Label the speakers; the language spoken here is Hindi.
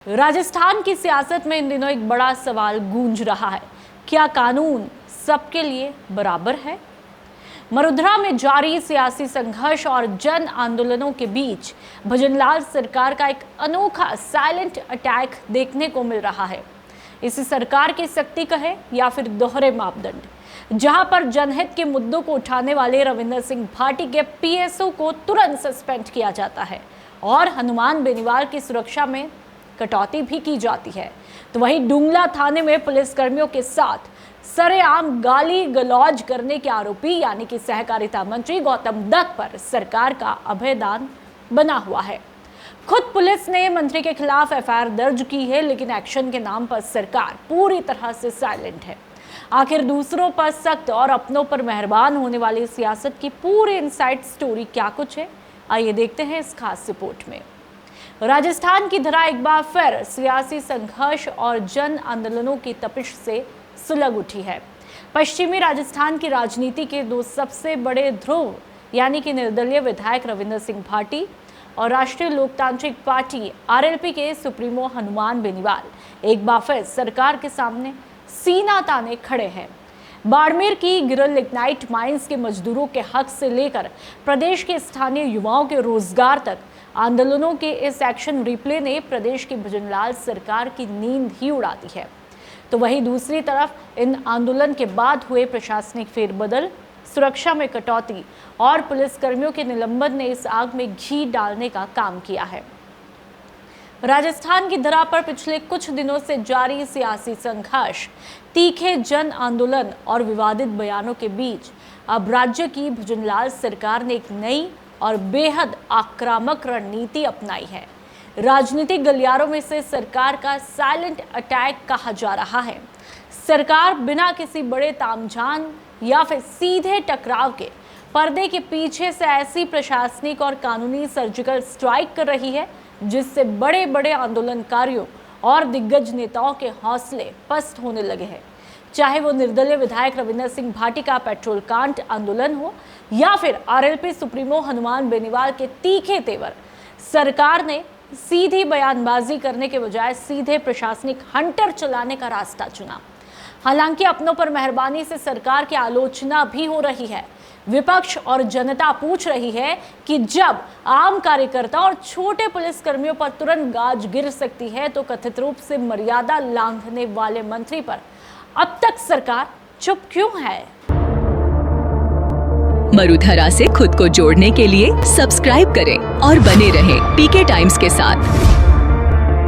Speaker 1: राजस्थान की सियासत में इन दिनों एक बड़ा सवाल गूंज रहा है। क्या कानून सबके लिए बराबर है? मरुधरा में जारी सियासी संघर्ष और जन आंदोलनों के बीच भजनलाल सरकार का एक अनोखा साइलेंट अटैक देखने को मिल रहा है। इसे सरकार की शक्ति कहे या फिर दोहरे मापदंड, जहां पर जनहित के मुद्दों को उठाने वाले रविंदर सिंह भाटी के पीएसओ को तुरंत सस्पेंड किया जाता है और हनुमान बेनीवाल की सुरक्षा में कटौती भी की जाती है, तो वहीं डुंगला थाने में पुलिसकर्मियों के साथ सरेआम गाली गलौज करने के आरोपी यानी कि सहकारिता मंत्री गौतम दत्त पर सरकार का अभयदान बना हुआ है। खुद पुलिस ने मंत्री के खिलाफ एफआईआर दर्ज की है, लेकिन एक्शन के नाम पर सरकार पूरी तरह से साइलेंट है। आखिर दूसरों पर सख्त और अपनों पर मेहरबान होने वाली सियासत की पूरी इनसाइड स्टोरी क्या कुछ है, आइए देखते हैं इस खास रिपोर्ट में। राजस्थान की धरा एक बार फिर सियासी संघर्ष और जन आंदोलनों की तपिश से सुलग उठी है। पश्चिमी राजस्थान की राजनीति के दो सबसे बड़े ध्रुव यानी कि निर्दलीय विधायक रविंदर सिंह भाटी और राष्ट्रीय लोकतांत्रिक पार्टी आरएलपी के सुप्रीमो हनुमान बेनीवाल एक बार फिर सरकार के सामने सीना ताने खड़े हैं। बाड़मेर की गिरल लिग्नाइट माइंस के मजदूरों के हक से लेकर प्रदेश के स्थानीय युवाओं के रोजगार तक आंदोलनों के इस एक्शन रिप्ले ने प्रदेश की भजनलाल सरकार की नींद ही उड़ा दी है। तो वहीं दूसरी तरफ इन आंदोलन के बाद हुए प्रशासनिक फेरबदल, सुरक्षा में कटौती और पुलिसकर्मियों के निलंबन ने इस आग में घी डालने का काम किया है। राजस्थान की धरा पर पिछले कुछ दिनों से जारी सियासी संघर्ष, तीखे जन आंदोलन और विवादित बयानों के बीच अब राज्य की भजनलाल सरकार ने एक नई और बेहद आक्रामक रणनीति अपनाई है। राजनीतिक गलियारों में से सरकार का साइलेंट अटैक कहा जा रहा है। सरकार बिना किसी बड़े तामझाम या फिर सीधे टकराव के पर्दे के पीछे से ऐसी प्रशासनिक और कानूनी सर्जिकल स्ट्राइक कर रही है जिससे बड़े बड़े आंदोलनकारियों और दिग्गज नेताओं के हौसले पस्त होने लगे हैं। चाहे वो निर्दलीय विधायक रविंदर सिंह भाटी का पेट्रोल कांड आंदोलन हो या फिर आरएलपी सुप्रीमो हनुमान बेनीवाल के तीखे तेवर, सरकार ने सीधी बयानबाजी करने के बजाय सीधे प्रशासनिक हंटर चलाने का रास्ता चुना। हालांकि अपनों पर मेहरबानी से सरकार की आलोचना भी हो रही है। विपक्ष और जनता पूछ रही है कि जब आम कार्यकर्ता और छोटे पुलिसकर्मियों पर तुरंत गाज गिर सकती है, तो कथित रूप से मर्यादा लांघने वाले मंत्री पर अब तक सरकार चुप क्यों है?
Speaker 2: मरुधरा से खुद को जोड़ने के लिए सब्सक्राइब करें और बने रहें पीके टाइम्स के साथ।